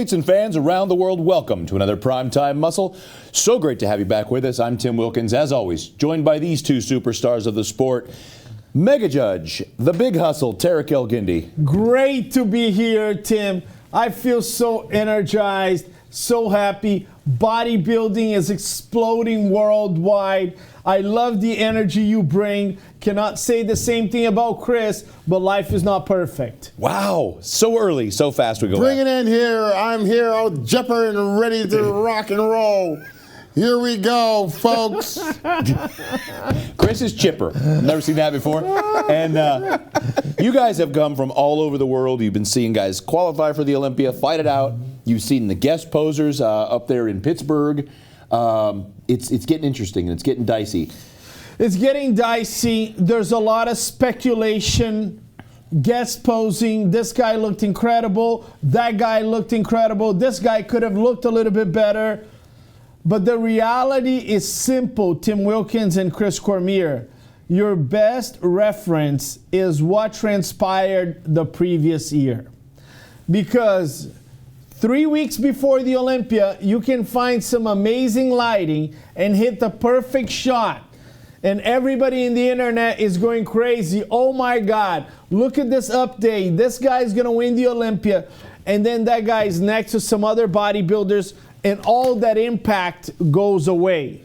Athletes and fans around the world, welcome to another Primetime Muscle. So great to have you back with us. I'm Tim Wilkins, as always, joined by these two superstars of the sport. Mega Judge, the Big Hustle, Tarek El-Guindy. Great to be here, Tim. I feel so energized, so happy. Bodybuilding is exploding worldwide. I love the energy you bring. Cannot say the same thing about Chris, but life is not perfect. Wow, so early, so fast we go. Bring it in here. I'm here, all jumper and ready to rock and roll. Here we go, folks. Chris is chipper. Never seen that before. And you guys have come from all over the world. You've been seeing guys qualify for the Olympia, fight it out. You've seen the guest posers up there in Pittsburgh. It's getting interesting and it's getting dicey. It's getting dicey. There's a lot of speculation. Guest posing. This guy looked incredible. That guy looked incredible. This guy could have looked a little bit better. But the reality is simple, Tim Wilkins and Chris Cormier. Your best reference is what transpired the previous year. Because 3 weeks before the Olympia, you can find some amazing lighting and hit the perfect shot. And everybody in the internet is going crazy. Oh my God, look at this update. This guy's gonna win the Olympia. And then that guy's next to some other bodybuilders and all that impact goes away.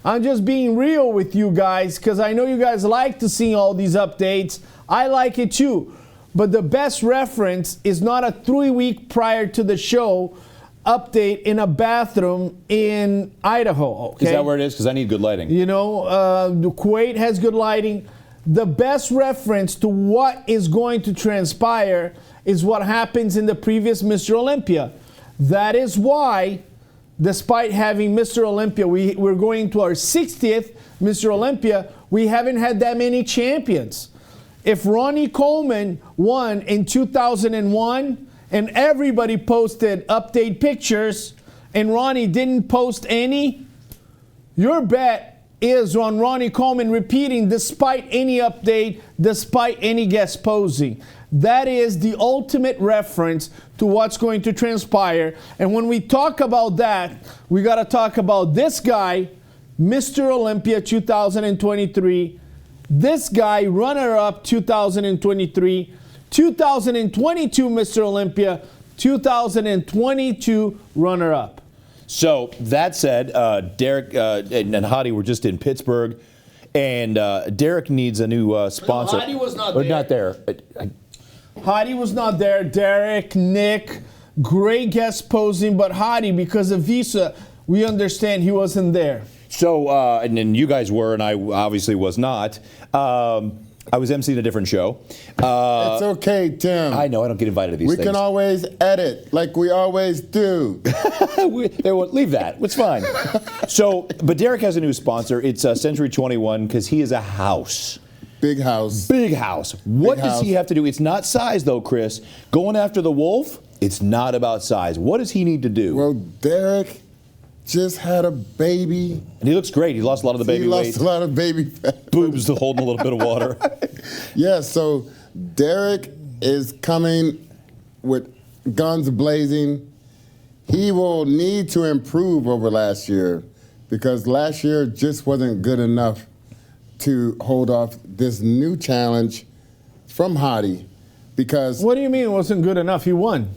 I'm just being real with you guys because I know you guys like to see all these updates. I like it too. But the best reference is not a 3 week prior to the show update in a bathroom in Idaho. Okay? Is that where it is? Because I need good lighting. You know, Kuwait has good lighting. The best reference to what is going to transpire is what happens in the previous Mr. Olympia. That is why, despite having Mr. Olympia, we're going to our 60th Mr. Olympia, we haven't had that many champions. If Ronnie Coleman won in 2001 and everybody posted update pictures and Ronnie didn't post any, your bet is on Ronnie Coleman repeating despite any update, despite any guest posing. That is the ultimate reference to what's going to transpire. And when we talk about that, we got to talk about this guy, Mr. Olympia 2023. This guy, runner-up 2023. 2022 Mr. Olympia. 2022 runner-up. So that said, Derek and Hadi were just in Pittsburgh. And Derek needs a new sponsor. No, Hadi was not there. Not there. Hadi was not there. Derek, Nick, great guest posing, but Hadi, because of visa, we understand he wasn't there. So, and then you guys were, and I obviously was not. I was emceeing a different show. It's okay, Tim. I know, I don't get invited to these things. We can always edit like we always do. Leave that. It's fine. So, but Derek has a new sponsor. It's Century 21 because he is a house. Big house. Big house. What does he have to do? It's not size, though, Chris. Going after the wolf, it's not about size. What does he need to do? Well, Derek just had a baby. And he looks great. He lost a lot of the baby weight. He lost a lot of baby fat. Boobs holding a little bit of water. Yeah, so Derek is coming with guns blazing. He will need to improve over last year because last year just wasn't good enough to hold off this new challenge from Hadi because... What do you mean it wasn't good enough? He won.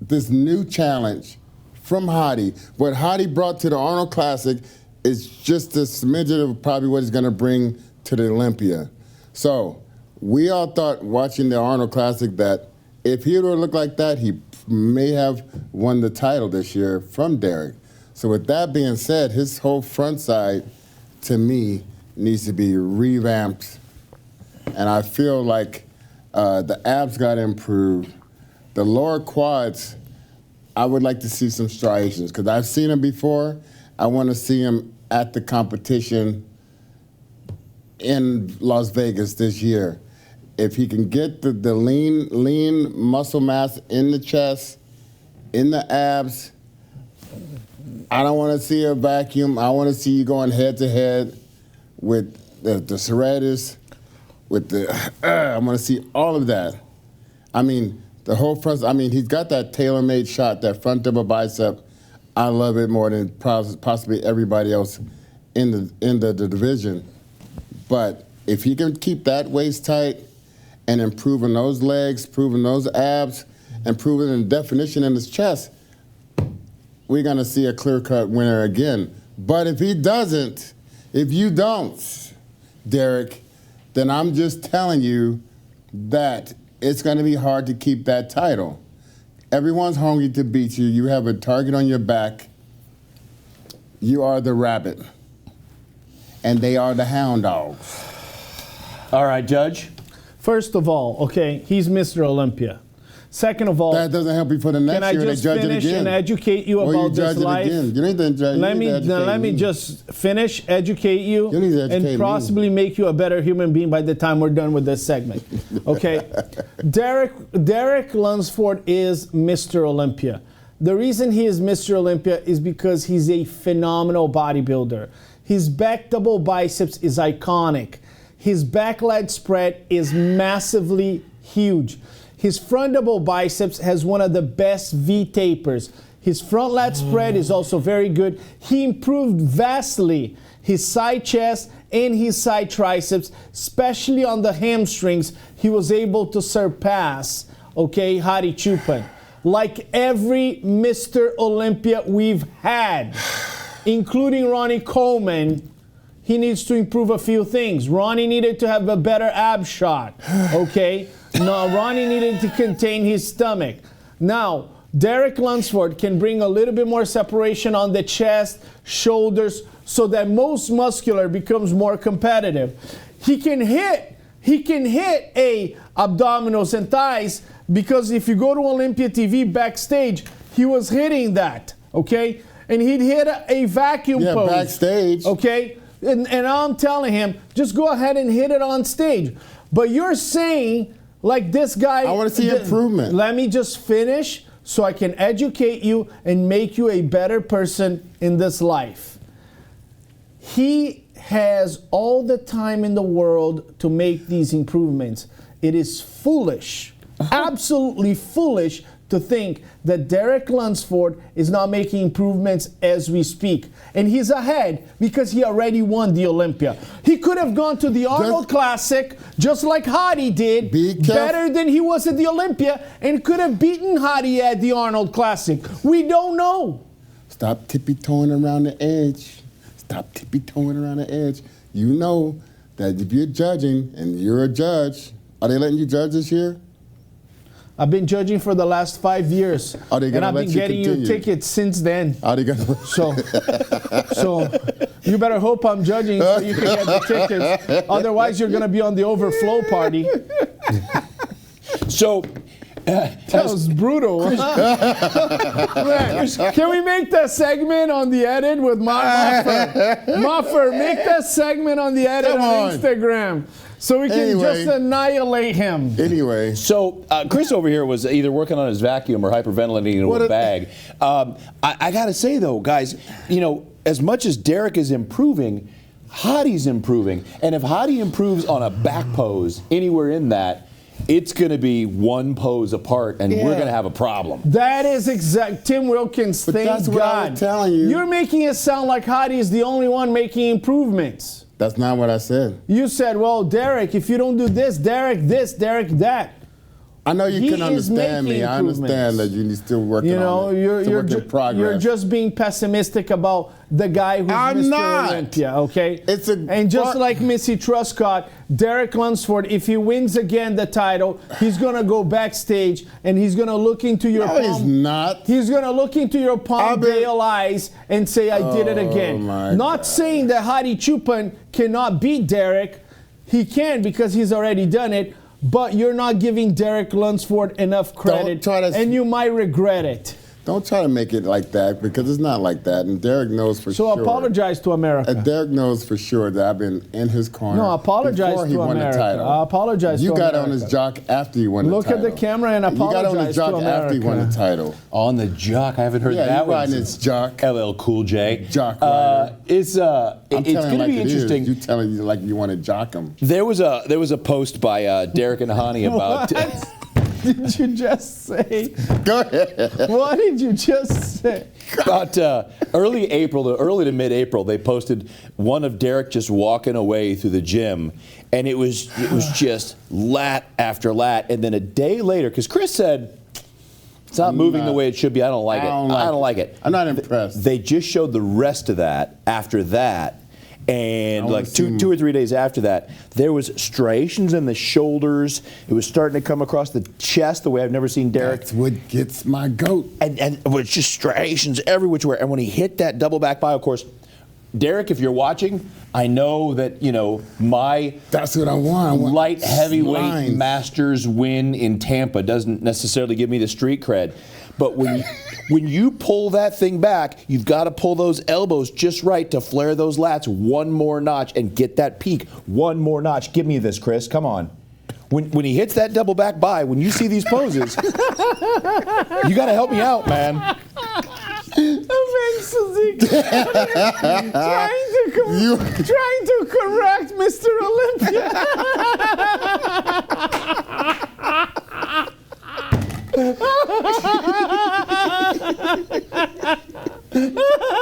This new challenge from Hadi, what Hadi brought to the Arnold Classic is just a smidgen of probably what he's going to bring to the Olympia. So we all thought watching the Arnold Classic that if he would look like that, he may have won the title this year from Derek. So with that being said, his whole front side, to me, needs to be revamped. And I feel like the abs got improved. The lower quads, I would like to see some striations because I've seen them before. I want to see him at the competition in Las Vegas this year. If he can get the lean muscle mass in the chest, in the abs, I don't want to see a vacuum. I want to see you going head to head with the serratus, with the, I want to see all of that. I mean, The whole front. I mean, he's got that tailor-made shot, that front double bicep. I love it more than possibly everybody else in the division. But if he can keep that waist tight and improving those legs, improving those abs, improving the definition in his chest, we're gonna see a clear-cut winner again. But if he doesn't, if you don't, Derek, then I'm just telling you that it's gonna be hard to keep that title. Everyone's hungry to beat you. You have a target on your back. You are the rabbit. And they are the hound dogs. All right, Judge. First of all, okay, he's Mr. Olympia. Second of all, That doesn't help you for the next can I year. just They judge it finish again. and educate you Or about you this judge it life? again. You need to judge. Let me just finish, educate you, You need to educate me. and possibly make you a better human being by the time we're done with this segment. Okay, Derek Lunsford is Mr. Olympia. The reason he is Mr. Olympia is because he's a phenomenal bodybuilder. His back double biceps is iconic. His back leg spread is massively huge. His front double biceps has one of the best V tapers. His front lat spread is also very good. He improved vastly his side chest and his side triceps, especially on the hamstrings. He was able to surpass, okay, Hadi Choopan. Like every Mr. Olympia we've had, including Ronnie Coleman, he needs to improve a few things. Ronnie needed to have a better ab shot, okay? No, Ronnie needed to contain his stomach. Now, Derek Lunsford can bring a little bit more separation on the chest, shoulders, so that most muscular becomes more competitive. He can hit a abdominals and thighs, because if you go to Olympia TV backstage, he was hitting that, okay? And he'd hit a vacuum pose. Backstage. Okay? And I'm telling him, just go ahead and hit it on stage. But you're saying, like this guy... I want to see improvement. Let me just finish so I can educate you and make you a better person in this life. He has all the time in the world to make these improvements. It is foolish, absolutely foolish, to think that Derek Lunsford is not making improvements as we speak. And he's ahead because he already won the Olympia. He could have gone to the Arnold Classic just like Hadi did, better than he was at the Olympia, and could have beaten Hadi at the Arnold Classic. We don't know. Stop tippy-toeing around the edge. Stop tippy-toeing around the edge. You know that if you're judging, and you're a judge, are they letting you judge this year? I've been judging for the last 5 years. Are they and gonna I've let been you getting continue? you tickets since then. Are they gonna? So you better hope I'm judging so you can get the tickets. Otherwise, you're going to be on the overflow party. So, That was brutal. Man, can we make that segment on the edit with Muffer? Muffer, make that segment on the edit on Instagram so we can just annihilate him. Anyway. So Chris over here was either working on his vacuum or hyperventilating into a bag. I got to say, though, guys, you know, as much as Derek is improving, Hadi's improving. And if Hadi improves on a back pose, anywhere in that, it's going to be one pose apart, and we're going to have a problem. That is exact. Tim Wilkins, thank that's God. what I was telling you. You're making it sound like Hadi is the only one making improvements. That's not what I said. You said, well, Derek, if you don't do this, Derek that. I know you He can is understand me. making I understand that you're still working on it. It's a work in progress. You're just being pessimistic about the guy who's Mr. Olympia, okay? And just like Missy Truscott, Derek Lunsford, if he wins again the title, he's gonna go backstage and he's gonna look into your he's not. He's gonna look into your Palmdale eyes and say, "I did it again." Not saying that Hadi Choopan cannot beat Derek. He can because he's already done it. But you're not giving Derek Lunsford enough credit, and you might regret it. Don't try to make it like that, because it's not like that, and Derek knows for sure. So apologize to America. Derek knows for sure that I've been in his corner. No, apologize before he to won America. the title. I apologize you to got America. on his jock after you won the title. Look at the camera and apologize You got on his jock to America. after you won the title. On the jock, I haven't heard that one. Riding his jock. LL Cool J. Jock rider. It's going to be interesting. You telling you like you want to jock him. There was a post by Derek and Hani about did you just say? Go ahead. What did you just say? About early to mid-April, they posted one of Derek just walking away through the gym, and it was just lat after lat. And then a day later, because Chris said it's not moving the way it should be. I don't like it. I don't like it. I'm not impressed. They just showed the rest of that after that. And like two or 3 days after that, there was striations in the shoulders. It was starting to come across the chest the way I've never seen Derek. That's what gets my goat. And it was just striations every which way. And when he hit that double back bio, of course, Derek, if you're watching, I know that, my That's what I want. light heavyweight lines. Masters win in Tampa doesn't necessarily give me the street cred. But when you pull that thing back, you've got to pull those elbows just right to flare those lats one more notch and get that peak one more notch. Give me this, Chris. Come on. When he hits that double back by, when you see these poses, you got to help me out, man. Trying to correct Mr. Olympia.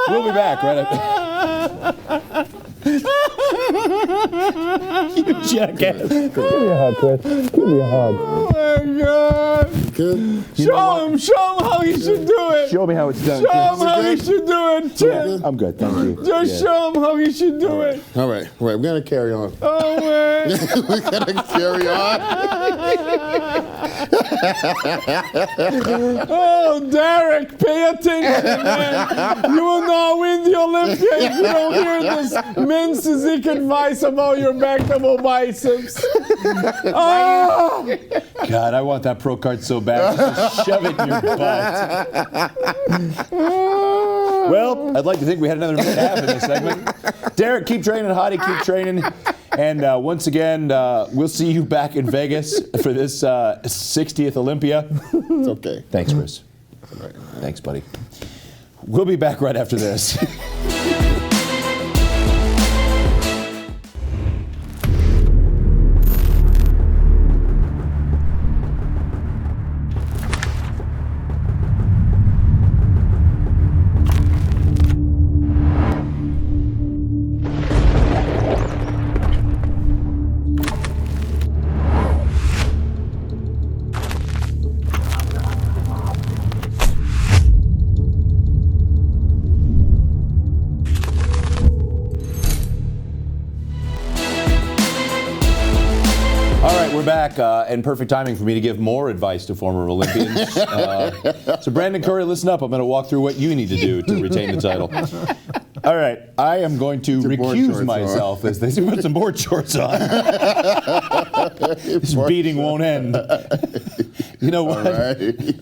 We'll be back right after. You jackass. Give me a hug, Chris. Give me a hug. Oh my God. Good. Show him how he should do it. Show me how it's done. Show him how he should do it. Good. I'm good, thank you. Just show him how he should do it. All right. We're going to carry on. Oh, man. We're going to carry on. Oh, Derek, pay attention, man. You will not win the Olympia if you don't hear this men's physique advice about your back double biceps. Oh. God, I want that pro card so bad. Just shove it in your butt. Well, I'd like to think we had another minute and a half in this segment. Derek, keep training. Hadi, keep training. And once again, we'll see you back in Vegas for this 60th Olympia. It's okay. Thanks, Chris. All right. Thanks, buddy. We'll be back right after this. We're back, and perfect timing for me to give more advice to former Olympians. So Brandon Curry, listen up. I'm going to walk through what you need to do to retain the title. All right, I am going to recuse myself as they put some board shorts on. This beating won't end. You know what?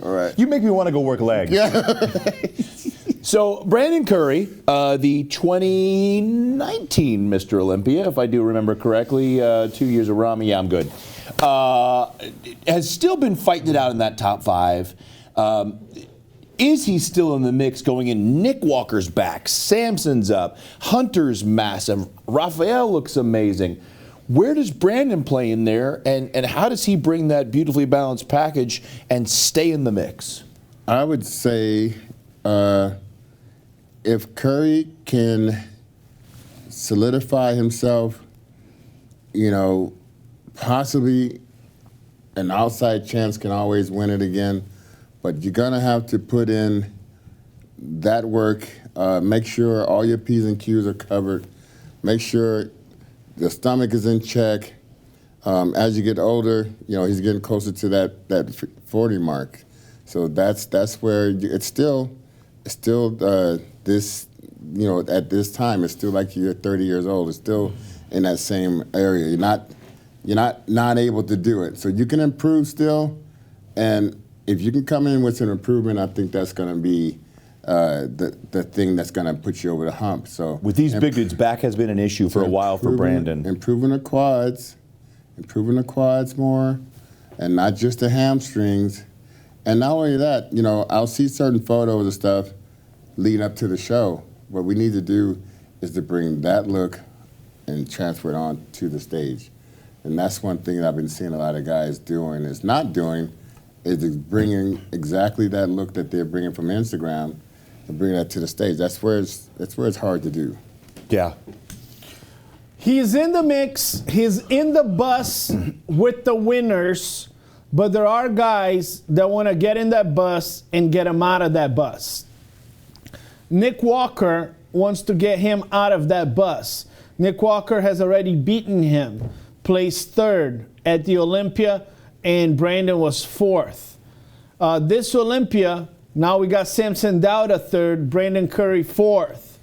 All right. You make me want to go work legs. Yeah. So Brandon Curry, the 2019 Mr. Olympia, if I do remember correctly, 2 years of Ramy, yeah, I'm good, has still been fighting it out in that top five. Is he still in the mix going in? Nick Walker's back, Samson's up, Hunter's massive, Raphael looks amazing. Where does Brandon play in there, and how does he bring that beautifully balanced package and stay in the mix? I would say if Curry can solidify himself, possibly an outside chance can always win it again, but you're going to have to put in that work, make sure all your P's and Q's are covered, make sure the stomach is in check. As you get older, he's getting closer to that 40 mark. So that's where it's still this, at this time, it's still like you're 30 years old. It's still in that same area. You're not able to do it. So you can improve still, and if you can come in with some improvement, I think that's going to be the thing that's going to put you over the hump. So with these big dudes, back has been an issue for a while for Brandon. Improving the quads more, and not just the hamstrings. And not only that, I'll see certain photos and stuff leading up to the show. What we need to do is to bring that look and transfer it on to the stage. And that's one thing that I've been seeing a lot of guys doing is not doing, is bringing exactly that look that they're bringing from Instagram and bringing that to the stage. That's where it's hard to do. Yeah. He's in the mix. He's in the bus with the winners, but there are guys that want to get in that bus and get him out of that bus. Nick Walker wants to get him out of that bus. Nick Walker has already beaten him, placed third at the Olympia, and Brandon was fourth. This Olympia, now we got Samson Dauda third, Brandon Curry fourth.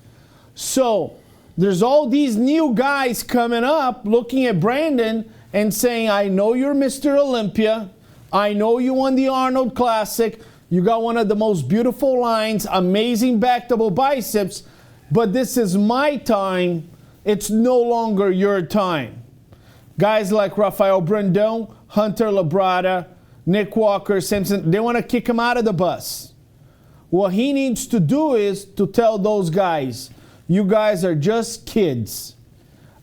So there's all these new guys coming up looking at Brandon and saying, I know you're Mr. Olympia. I know you won the Arnold Classic. You got one of the most beautiful lines, amazing back double biceps, but this is my time. It's no longer your time. Guys like Rafael Brandon, Hunter Labrada, Nick Walker, Simpson, they want to kick him out of the bus. What he needs to do is to tell those guys, you guys are just kids.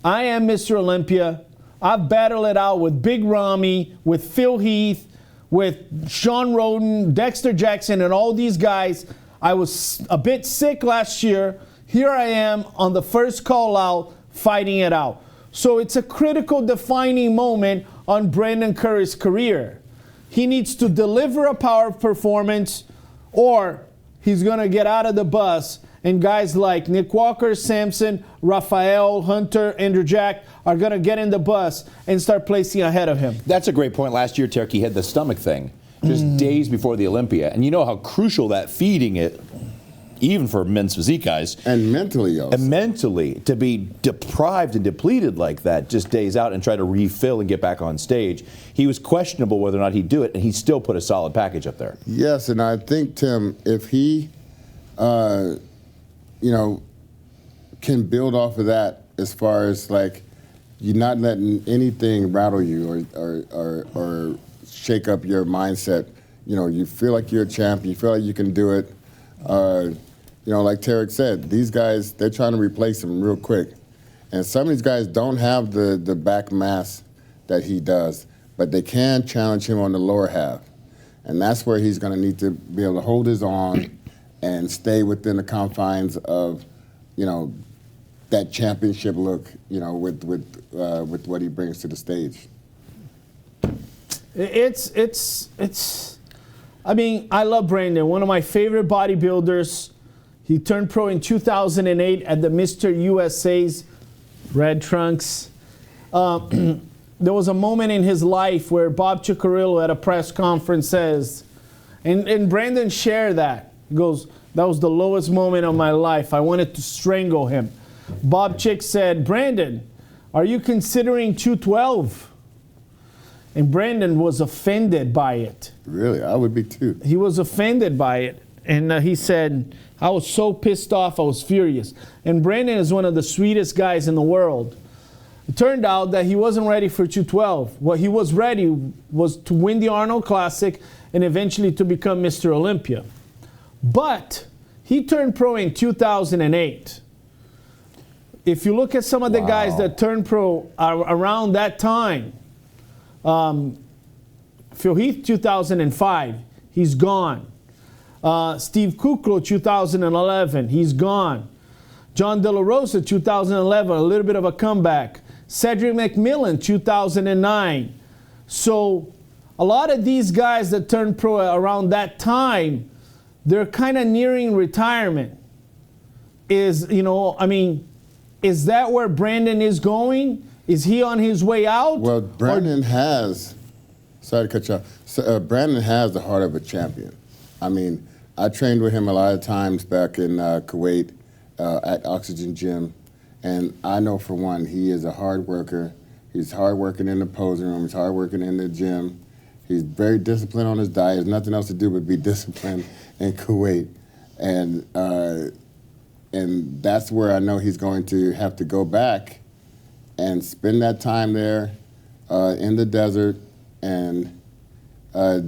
I am Mr. Olympia. I've battled it out with Big Ramy, with Phil Heath, with Sean Roden, Dexter Jackson, and all these guys. I was a bit sick last year. Here I am on the first call out, fighting it out. So it's a critical defining moment on Brandon Curry's career. He needs to deliver a power performance or he's going to get out of the bus, and guys like Nick Walker, Samson, Rafael, Hunter, Andrew Jack are going to get in the bus and start placing ahead of him. That's a great point. Last year, Turkey had the stomach thing just days before the Olympia. And you know how crucial that feeding it, even for men's physique guys. And mentally also. And mentally, to be deprived and depleted like that just days out and try to refill and get back on stage. He was questionable whether or not he'd do it, and he still put a solid package up there. Yes, and I think, Tim, if he, can build off of that as far as, like, you're not letting anything rattle you or shake up your mindset. You know, you feel like you're a champ. You feel like you can do it. Like Tarek said, these guys, they're trying to replace him real quick. And some of these guys don't have the back mass that he does, but they can challenge him on the lower half. And that's where he's going to need to be able to hold his own and stay within the confines of, that championship look, with what he brings to the stage. I love Brandon, one of my favorite bodybuilders. He turned pro in 2008 at the Mr. USA's Red Trunks. There was a moment in his life where Bob Cicherillo at a press conference says, and Brandon shared that. He goes, that was the lowest moment of my life. I wanted to strangle him. Bob Chick said, Brandon, are you considering 212? And Brandon was offended by it. Really? I would be too. He was offended by it. And he said, I was so pissed off, I was furious. And Brandon is one of the sweetest guys in the world. It turned out that he wasn't ready for 212. What he was ready was to win the Arnold Classic and eventually to become Mr. Olympia. But he turned pro in 2008. If you look at some of the guys that turned pro around that time, Phil Heath, 2005, he's gone. Steve Kuklo, 2011, he's gone. John De La Rosa, 2011, a little bit of a comeback. Cedric McMillan, 2009. So a lot of these guys that turned pro around that time, they're kind of nearing retirement. Is that where Brandon is going? Is he on his way out? Well, Brandon has, sorry to cut you off, Brandon has the heart of a champion. I mean, I trained with him a lot of times back in Kuwait at Oxygen Gym, and I know for one, he is a hard worker. He's hard working in the posing room. He's hard working in the gym. He's very disciplined on his diet. There's nothing else to do but be disciplined in Kuwait. And that's where I know he's going to have to go back and spend that time there in the desert and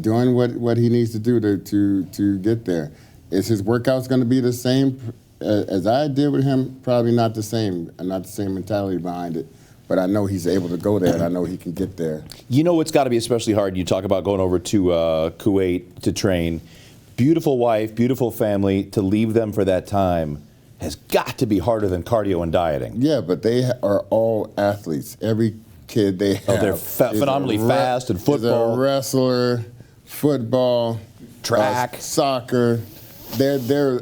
doing what he needs to do to get there. Is his workouts going to be the same as I did with him? Probably not the same, and not the same mentality behind it. but I know he's able to go there, and I know he can get there. You know, it's got to be especially hard. You talk about going over to Kuwait to train. Beautiful wife, beautiful family. To leave them for that time has got to be harder than cardio and dieting. Yeah, but they are all athletes. Every kid they have. Oh, they're phenomenally fast in Is football, a wrestler, football, track, soccer. They're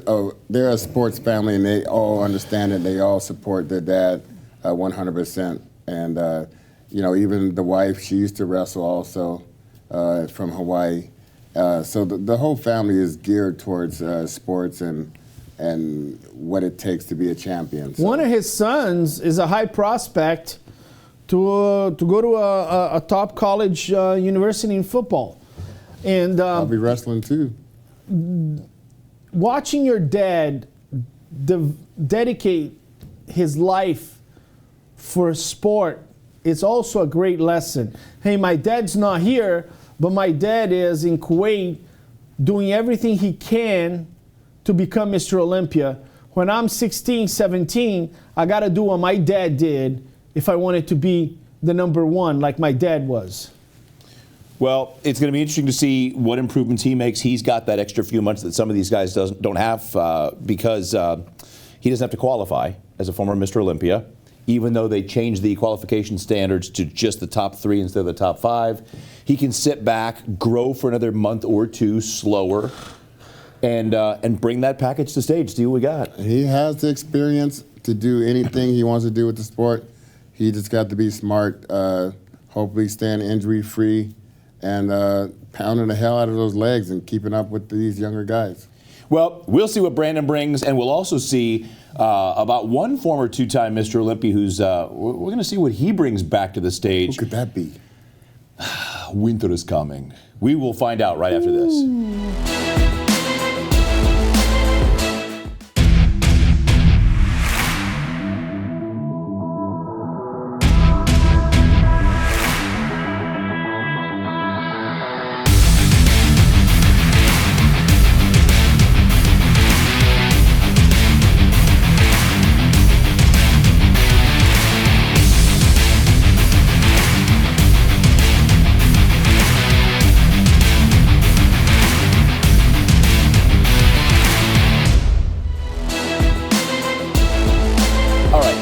a sports family, and they all understand it. They all support their dad 100%. And you know, even the wife, she used to wrestle also from Hawaii. So the whole family is geared towards sports and what it takes to be a champion. So. One of his sons is a high prospect to go to a top college university in football. And I'll be wrestling too. Watching your dad dedicate his life for sport, it's also a great lesson. Hey, my dad's not here, but my dad is in Kuwait doing everything he can to become Mr. Olympia. When I'm 16, 17, I got to do what my dad did if I wanted to be the number one like my dad was. Well, it's going to be interesting to see what improvements he makes. He's got that extra few months that some of these guys don't have because he doesn't have to qualify as a former Mr. Olympia, even though they changed the qualification standards to just the top 3 instead of the top 5. He can sit back, grow for another month or two slower, and bring that package to stage. See what we got. He has the experience to do anything he wants to do with the sport. He just got to be smart, hopefully staying injury-free, and pounding the hell out of those legs and keeping up with these younger guys. Well, we'll see what Brandon brings, and we'll also see about one former 2-time Mr. Olympia who's, we're going to see what he brings back to the stage. Who could that be? Winter is coming. We will find out right after this.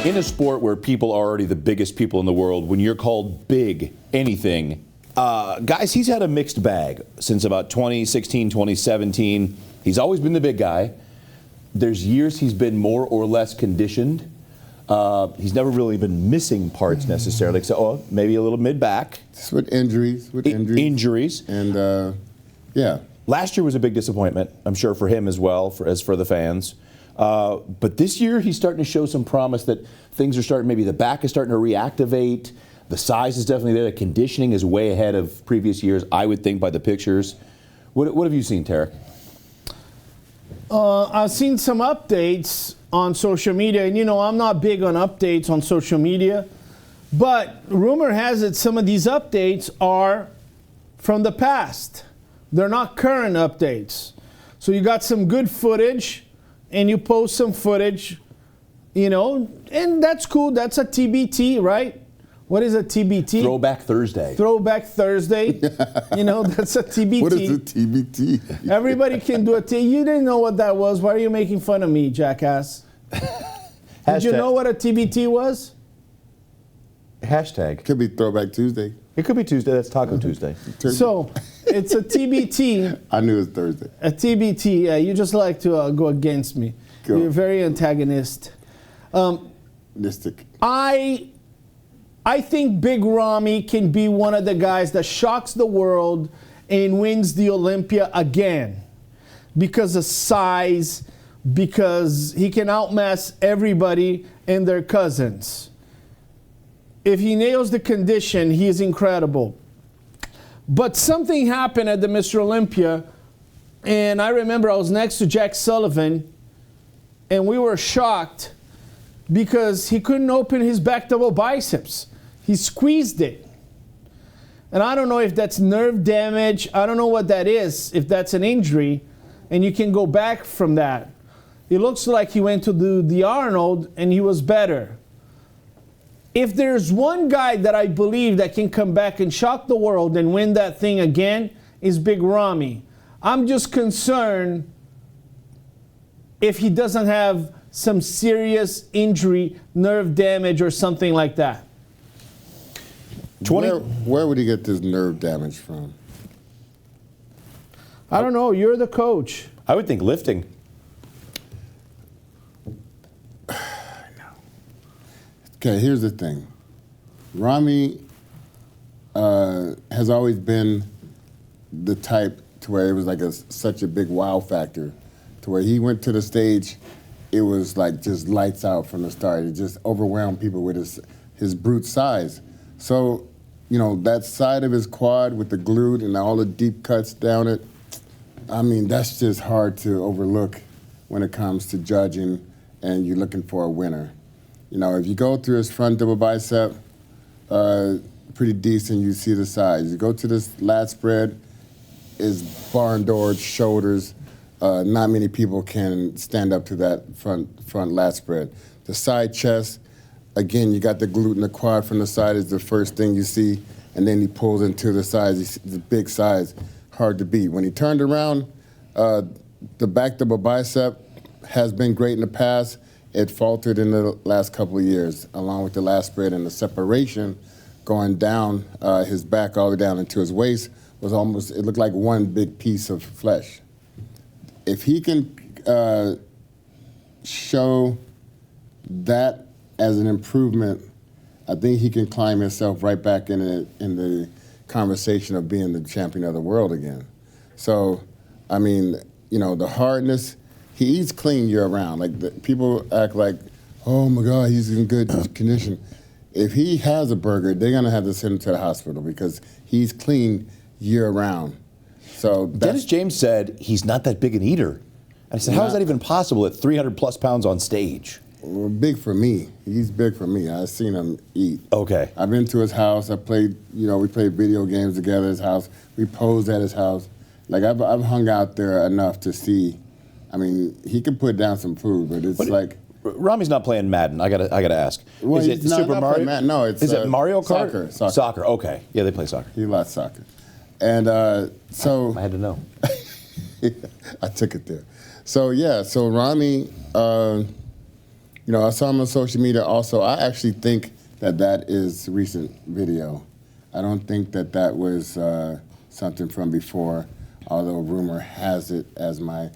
In a sport where people are already the biggest people in the world, when you're called big anything, guys, he's had a mixed bag since about 2016, 2017. He's always been the big guy. There's years he's been more or less conditioned. He's never really been missing parts necessarily. So maybe a little mid-back. Just with injuries. Injuries. And, yeah. Last year was a big disappointment, I'm sure, for him as well, as for the fans. But this year, he's starting to show some promise that things are starting, maybe the back is starting to reactivate. The size is definitely there. The conditioning is way ahead of previous years, I would think, by the pictures. What have you seen, Tarek? I've seen some updates on social media. And, you know, I'm not big on updates on social media. But rumor has it some of these updates are from the past. They're not current updates. So you got some good footage, and you post some footage, you know, and that's cool. That's a TBT, right? What is a TBT? Throwback Thursday. Throwback Thursday. You know, that's a TBT. What is a TBT? Everybody can do a T. You didn't know what that was. Why are you making fun of me, jackass? Did you know what a TBT was? Hashtag. Could be Throwback Tuesday. It could be Tuesday. That's Taco Tuesday. So it's a TBT. I knew it was Thursday. A TBT. Yeah, you just like to go against me. Go. You're very antagonist. Mystic. I think Big Ramy can be one of the guys that shocks the world and wins the Olympia again because of size, because he can outmass everybody and their cousins. If he nails the condition, he is incredible. But something happened at the Mr. Olympia, and I remember I was next to Jack Sullivan, and we were shocked because he couldn't open his back double biceps. He squeezed it. And I don't know if that's nerve damage. I don't know what that is, if that's an injury, and you can go back from that. It looks like he went to do the Arnold, and he was better. if there's one guy that I believe that can come back and shock the world and win that thing again, is Big Ramy. I'm just concerned if he doesn't have some serious injury, nerve damage, or something like that. Where would he get this nerve damage from? I don't know. You're the coach. I would think lifting. Okay, here's the thing. Ramy has always been the type to where it was like such a big wow factor, to where he went to the stage, it was like just lights out from the start. It just overwhelmed people with his brute size. So, you know, that side of his quad with the glute and all the deep cuts down it, I mean, that's just hard to overlook when it comes to judging and you're looking for a winner. You know, if you go through his front double bicep, pretty decent, you see the size. You go to this lat spread, his barn door shoulders, not many people can stand up to that front lat spread. The side chest, again, you got the glute and the quad from the side is the first thing you see, and then he pulls into the size, the big size, hard to beat. When he turned around, the back double bicep has been great in the past. It faltered in the last couple of years, along with the lat spread and the separation going down his back all the way down into his waist was almost, it looked like one big piece of flesh. If he can show that as an improvement, I think he can climb himself right back in the conversation of being the champion of the world again. So, I mean, you know, the hardness, he eats clean year-round. Like, people act like, oh my God, he's in good condition. If he has a burger, they're gonna have to send him to the hospital because he's clean year-round. So Dennis James said he's not that big an eater. And I said, how is that even possible at 300 plus pounds on stage? Well, big for me. He's big for me. I've seen him eat. Okay. I've been to his house. I played, you know, we played video games together at his house. We posed at his house. Like, I've hung out there enough to see. I mean, he can put down some food, but it's like. Ramy's not playing Madden. I gotta ask. Well, is it Super Mario? No, it's is it Mario Kart? Soccer. Okay. Yeah, they play soccer. He likes soccer, and so I had to know. I took it there. So yeah, so Ramy, you know, I saw him on social media. Also, I actually think that is recent video. I don't think that was something from before, although rumor has it, as my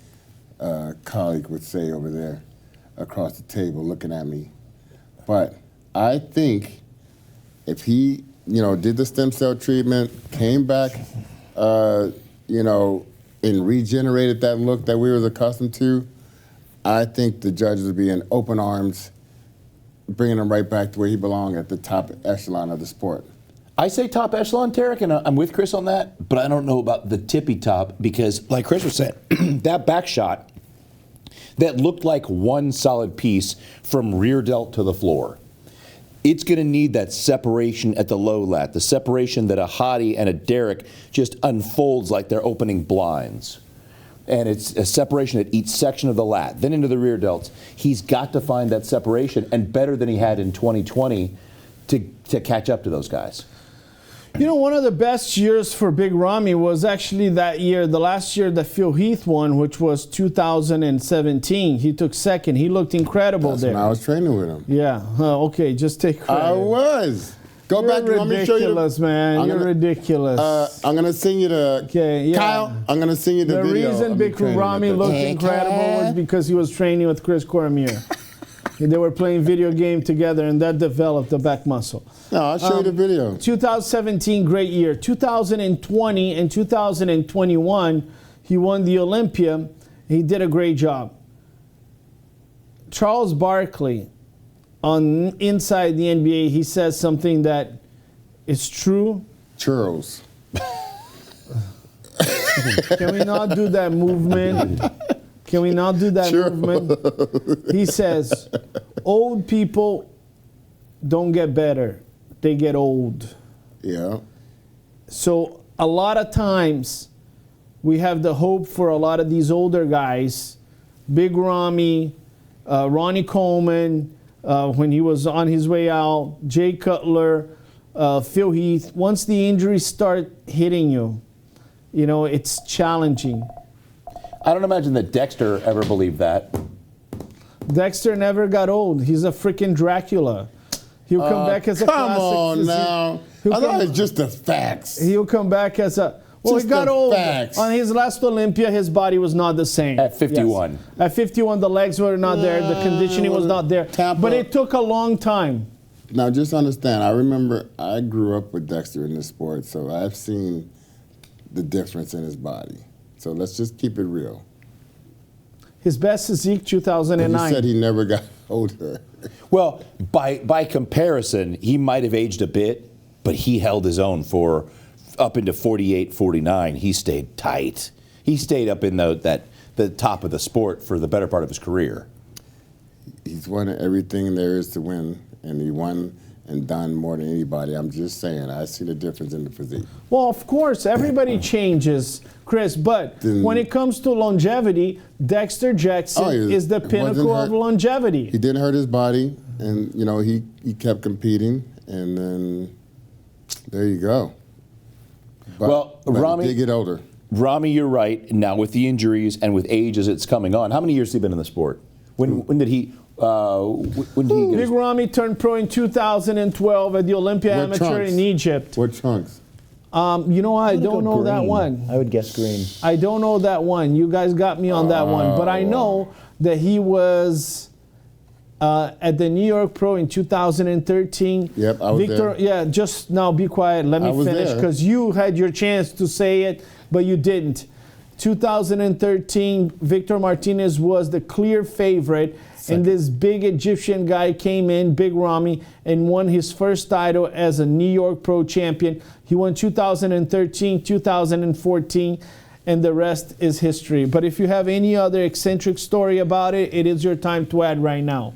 colleague would say over there across the table looking at me. But I think if he, you know, did the stem cell treatment, came back, you know, and regenerated that look that we was accustomed to, I think the judges would be in open arms, bringing him right back to where he belonged at the top echelon of the sport. I say top echelon, Tarek, and I'm with Chris on that, but I don't know about the tippy top because, like Chris was saying, that back shot that looked like one solid piece from rear delt to the floor. It's going to need that separation at the low lat, the separation that a Hadi and a Derek just unfolds like they're opening blinds. And it's a separation at each section of the lat, then into the rear delts. He's got to find that separation, and better than he had in 2020 to catch up to those guys. You know, one of the best years for Big Ramy was actually that year, the last year that Phil Heath won, which was 2017. He took second. He looked incredible. That's there. when I was training with him. Yeah. Okay, just take credit. I was. Go You're back. ridiculous, Let me show you the, man. You're ridiculous. I'm gonna send you the. Okay, yeah. Kyle, I'm gonna send you the video. The reason Big Ramy looked incredible was because he was training with Chris Cormier. They were playing video game together, and that developed the back muscle. No, I'll show you the video. 2017, great year. 2020 and 2021, he won the Olympia. He did a great job. Charles Barkley, on Inside the NBA, he says something that is true. Churros. Can we not do that movement? Can we not do that movement? He says, old people don't get better. They get old. Yeah. So a lot of times we have the hope for a lot of these older guys, Big Ramy, Ronnie Coleman, when he was on his way out, Jay Cutler, Phil Heath. Once the injuries start hitting you, you know, it's challenging. I don't imagine that Dexter ever believed that. Dexter never got old. He's a freaking Dracula. He'll come back as a classic. Come on physique. now. I thought it's just the facts. He'll come back as a... Well, Just he got the old. facts. On his last Olympia, his body was not the same. At 51. Yes. At 51, the legs were not there. The conditioning was not there. Tampa- But it took a long time. Now, just understand, I remember I grew up with Dexter in the sport, so I've seen the difference in his body. So let's just keep it real. His best physique, And 2009. he said he never got older. Well, by comparison, he might have aged a bit, but he held his own for up into 48, 49. He stayed tight. He stayed up in the top of the sport for the better part of his career. He's won everything there is to win, and he won and done more than anybody. I'm just saying, I see the difference in the physique. Well, of course, everybody changes, Chris, but when it comes to longevity, Dexter Jackson is the pinnacle of longevity. He didn't hurt his body, and you know he kept competing, and then there you go. But Ramy, he did get older. Ramy, you're right. Now with the injuries and with age as it's coming on, how many years has he been in the sport? When did he? When did he get Big Ramy turned pro in 2012 at the Olympia What Amateur trunks? in Egypt. What chunks? You know, I don't know that Green. one. I would guess green. I don't know that one. You guys got me on that one. But I know that he was at the New York Pro in 2013. Yep, I was Victor, there. yeah, just now be quiet. Let me I was finish there. because you had your chance to say it, but you didn't. 2013, Victor Martinez was the clear favorite. And this big Egyptian guy came in, Big Ramy, and won his first title as a New York Pro champion. He won 2013, 2014, and the rest is history. But if you have any other eccentric story about it, it is your time to add right now.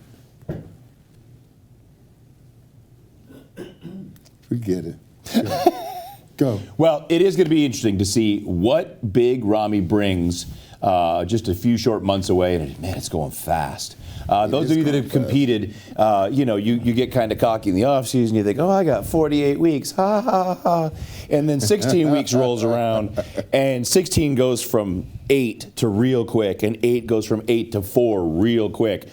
Forget it. Go. Well, it is going to be interesting to see what Big Ramy brings just a few short months away. And man, it's going fast. Those of you that have competed, you know, you get kind of cocky in the off season. You think, oh, I got 48 weeks, ha ha ha, and then 16 weeks rolls around, and 16 goes from 8 to real quick, and 8 goes from 8 to 4 real quick.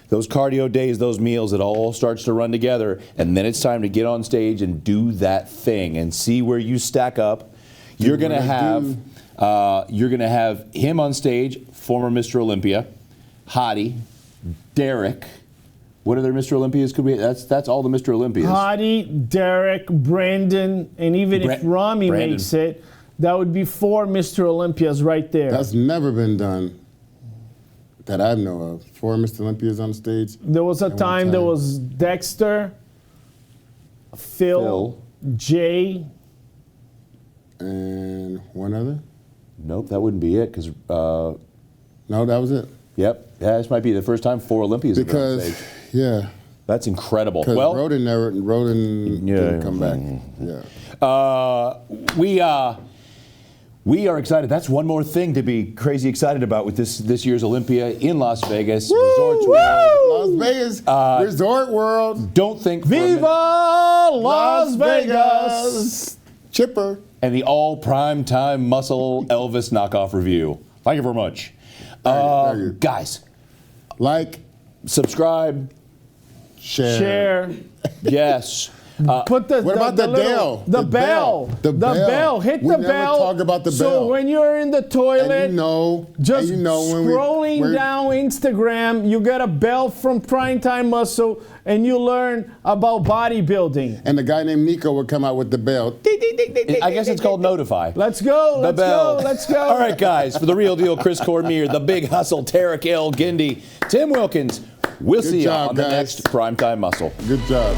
Those cardio days, those meals, it all starts to run together, and then it's time to get on stage and do that thing and see where you stack up. You're gonna have him on stage, former Mr. Olympia, Hadi, Derek. What other Mr. Olympias could we? That's all the Mr. Olympias. Hadi, Derek, Brandon, and even if Ramy makes it, that would be 4 Mr. Olympias right there. That's never been done that I know of. 4 Mr. Olympias on stage. There was a time there was Dexter, Phil, Jay, and one other. Nope, that wouldn't be it because. No, that was it. Yep, yeah, this might be the first time 4 Olympias have been on Because stage. yeah, That's incredible. because Well, Roden didn't come back. Yeah. we are excited. That's one more thing to be crazy excited about with this year's Olympia in Las Vegas. Resorts World. Las Vegas Resort World. Don't think for a minute. Viva Las Vegas! Chipper. And the all prime time muscle Elvis knockoff review. Thank you very much. Thank you. Guys, Like, subscribe. Share. Yes. Put the What about the bell? The The bell. bell. The bell. Hit We the never bell. talk about the So bell. when you're in the toilet, and you know, just when scrolling we're down Instagram, you get a bell from Primetime Muscle, and you learn about bodybuilding. And the guy named Nico would come out with the bell. I guess it's called Notify. Let's go. The Let's bell. go. Let's go. All right, guys. For the real deal, Chris Cormier, the Big Hustle, Tarek El Gindi, Tim Wilkins. We'll see you job, on the guys. next Primetime Muscle. Good job.